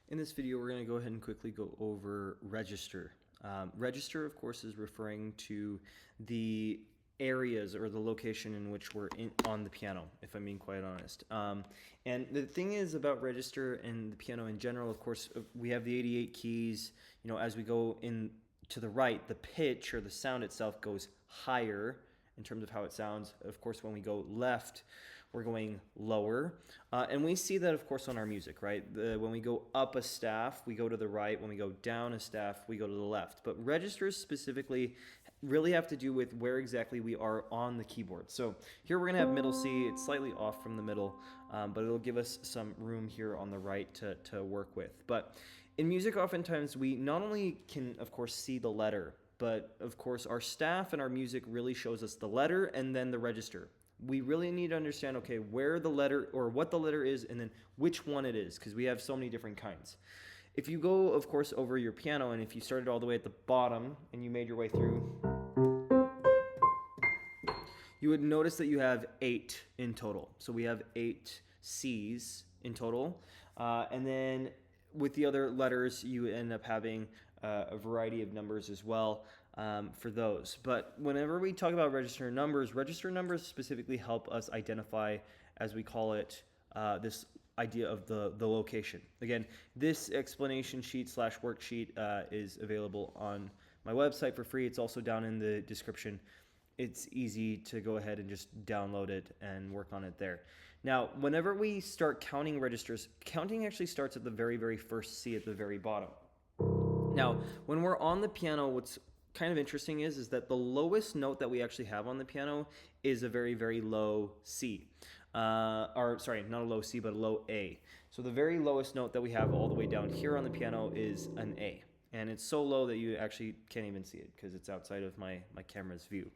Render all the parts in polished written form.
In this video, we're going to go ahead and quickly go over register. Register, of course, is referring to the areas or the location in which we're on the piano, if I'm being quite honest. And the thing is about register and the piano in general, of course, we have the 88 keys. You know, as we go in to the right, the pitch or the sound itself goes higher in terms of how it sounds. Of course, when we go left, we're going lower. And we see that, of course, on our music, right? When we go up a staff, we go to the right. When we go down a staff, we go to the left. But registers specifically really have to do with where exactly we are on the keyboard. So here we're going to have middle C. It's slightly off from the middle, but it'll give us some room here on the right to work with. But in music, oftentimes, we not only can, of course, see the letter, but, of course, our staff and our music really shows us the letter and then the register. We really need to understand, okay, where the letter or what the letter is and then which one it is, because we have so many different kinds. If you go, of course, over your piano, and if you started all the way at the bottom and you made your way through, you would notice that you have 8 in total. So we have 8 C's in total. And then with the other letters, you end up having a variety of numbers as well for those. But whenever we talk about register numbers specifically help us identify, as we call it, this idea of the location. Again, this explanation sheet / worksheet is available on my website for free. It's also down in the description. It's easy to go ahead and just download it and work on it there. Now, whenever we start counting registers, counting actually starts at the very, very first C at the very bottom. Now, when we're on the piano, what's kind of interesting is that the lowest note that we actually have on the piano is a very, very low C. Or sorry, not a low C, but a low A. So the very lowest note that we have all the way down here on the piano is an A. And it's so low that you actually can't even see it because it's outside of my camera's view.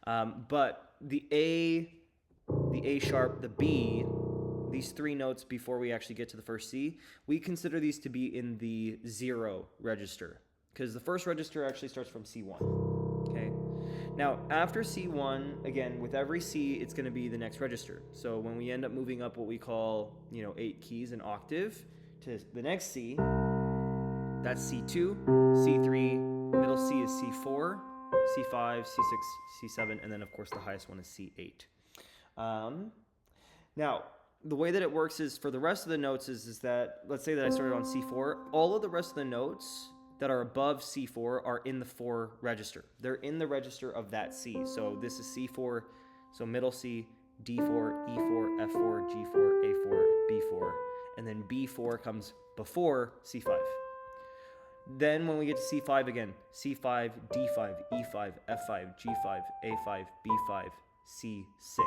But the A sharp, the B, these 3 notes before we actually get to the first C, we consider these to be in the 0 register because the first register actually starts from C1. Okay. Now, after C1, again, with every C, it's going to be the next register. So when we end up moving up what we call, 8 keys an octave to the next C, that's C2, C3, middle C is C4, C5, C6, C7, and then, of course, the highest one is C8. Now, the way that it works is for the rest of the notes is that, let's say that I started on C4, all of the rest of the notes that are above C4 are in the 4 register. They're in the register of that C. So this is C4, so middle C, D4, E4, F4, G4, A4, B4, and then B4 comes before C5. Then when we get to C5 again, C5, D5, E5, F5, G5, A5, B5, C6.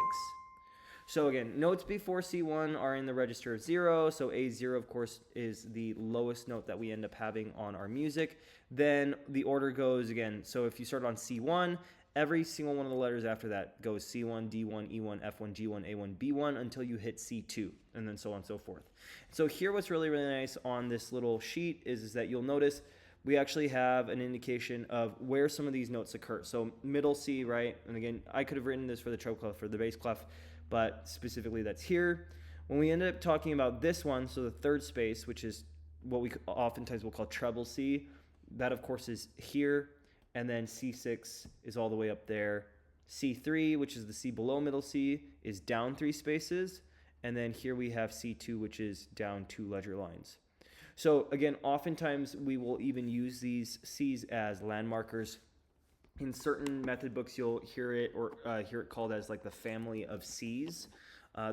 So again, notes before C1 are in the register of 0. So A0, of course, is the lowest note that we end up having on our music. Then the order goes again. So if you start on C1, every single one of the letters after that goes C1, D1, E1, F1, G1, A1, B1 until you hit C2, and then so on and so forth. So here what's really, really nice on this little sheet is that you'll notice we actually have an indication of where some of these notes occur. So middle C, right? And again, I could have written this for the treble clef, for the bass clef, but specifically that's here. When we end up talking about this one, so the third space, which is what we oftentimes will call treble C, that of course is here, and then C6 is all the way up there. C3, which is the C below middle C, is down 3 spaces, and then here we have C2, which is down 2 ledger lines. So again, oftentimes we will even use these C's as landmarkers. In certain method books, you'll hear it called as like the family of C's.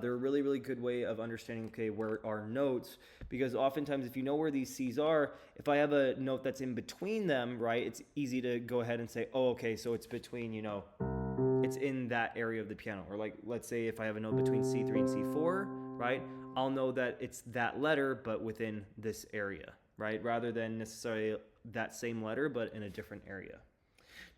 They're a really, really good way of understanding, okay, where are notes, because oftentimes if you know where these C's are, if I have a note that's in between them, right, it's easy to go ahead and say, oh, okay, so it's between, it's in that area of the piano. Or like, let's say if I have a note between C3 and C4, right, I'll know that it's that letter, but within this area, right, rather than necessarily that same letter, but in a different area.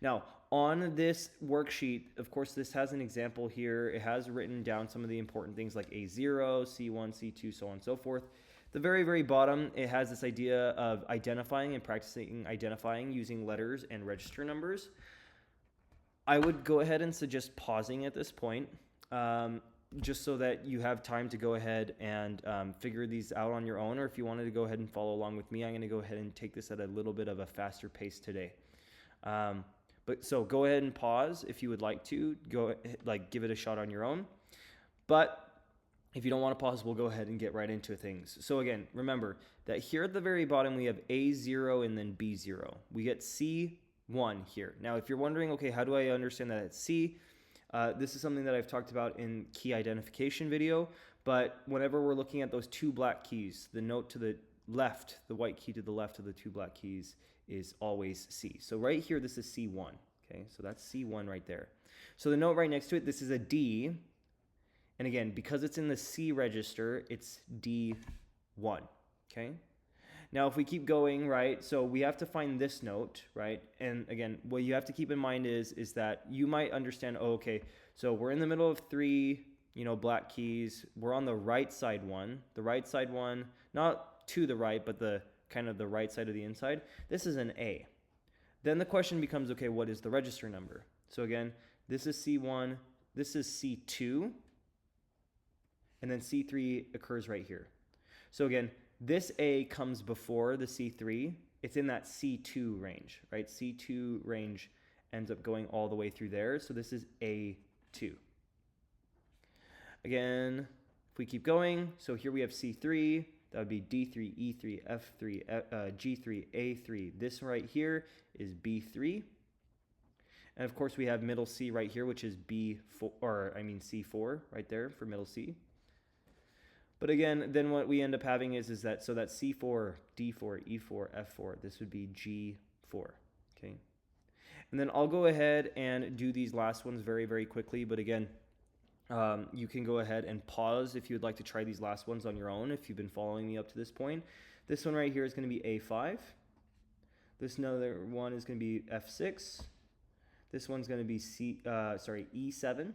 Now, on this worksheet, of course, this has an example here. It has written down some of the important things like A0, C1, C2, so on and so forth. The very, very bottom, it has this idea of identifying and practicing identifying using letters and register numbers. I would go ahead and suggest pausing at this point. just so that you have time to go ahead and figure these out on your own, or if you wanted to go ahead and follow along with me, I'm going to go ahead and take this at a little bit of a faster pace today. But so go ahead and pause if you would like to go give it a shot on your own. But if you don't want to pause, we'll go ahead and get right into things. So again, remember that here at the very bottom, we have A0 and then B0. We get C1 here. Now, if you're wondering, okay, how do I understand that it's C? This is something that I've talked about in key identification video, but whenever we're looking at those two black keys, the note to the left, the white key to the left of the two black keys is always C. So right here, this is C1, okay? So that's C1 right there. So the note right next to it, this is a D, and again, because it's in the C register, it's D1, okay? Now, if we keep going, right, so we have to find this note, right? And again, what you have to keep in mind is that you might understand, oh, okay, so we're in the middle of three, black keys. We're on the right side one, not to the right, but the kind of the right side of the inside. This is an A. Then the question becomes, okay, what is the register number? So again, this is C1, this is C2, and then C3 occurs right here. So again, this A comes before the C3. It's in that C2 range, right? C2 range ends up going all the way through there. So this is A2. Again, if we keep going, so here we have C3. That would be D3, E3, F3, G3, A3. This right here is B3. And of course, we have middle C right here, which is C4 right there for middle C. But again, then what we end up having is that, so that's C4, D4, E4, F4. This would be G4, okay? And then I'll go ahead and do these last ones very, very quickly. But again, you can go ahead and pause if you would like to try these last ones on your own if you've been following me up to this point. This one right here is going to be A5. This another one is going to be F6. This one's going to be E7.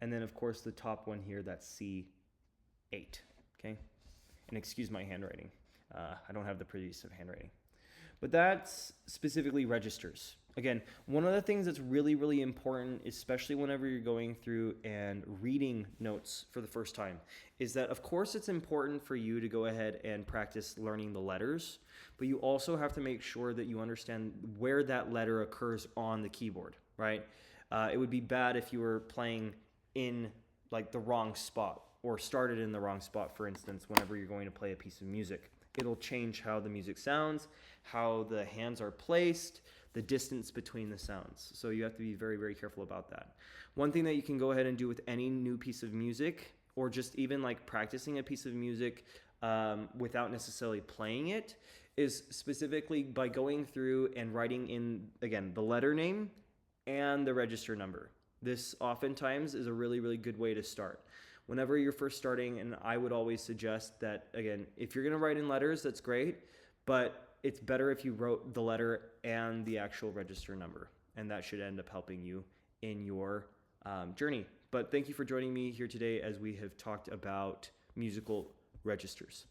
And then, of course, the top one here, that's C8, okay? And excuse my handwriting. I don't have the prettiest of handwriting. But that's specifically registers. Again, one of the things that's really, really important, especially whenever you're going through and reading notes for the first time, is that, of course, it's important for you to go ahead and practice learning the letters, but you also have to make sure that you understand where that letter occurs on the keyboard, right? It would be bad if you were playing in like the wrong spot or started in the wrong spot, for instance, whenever you're going to play a piece of music. It'll change how the music sounds, how the hands are placed, the distance between the sounds. So you have to be very, very careful about that. One thing that you can go ahead and do with any new piece of music, or just even like practicing a piece of music without necessarily playing it, is specifically by going through and writing in, again, the letter name and the register number. This oftentimes is a really, really good way to start. Whenever you're first starting, and I would always suggest that, again, if you're going to write in letters, that's great, but it's better if you wrote the letter and the actual register number, and that should end up helping you in your journey. But thank you for joining me here today as we have talked about musical registers.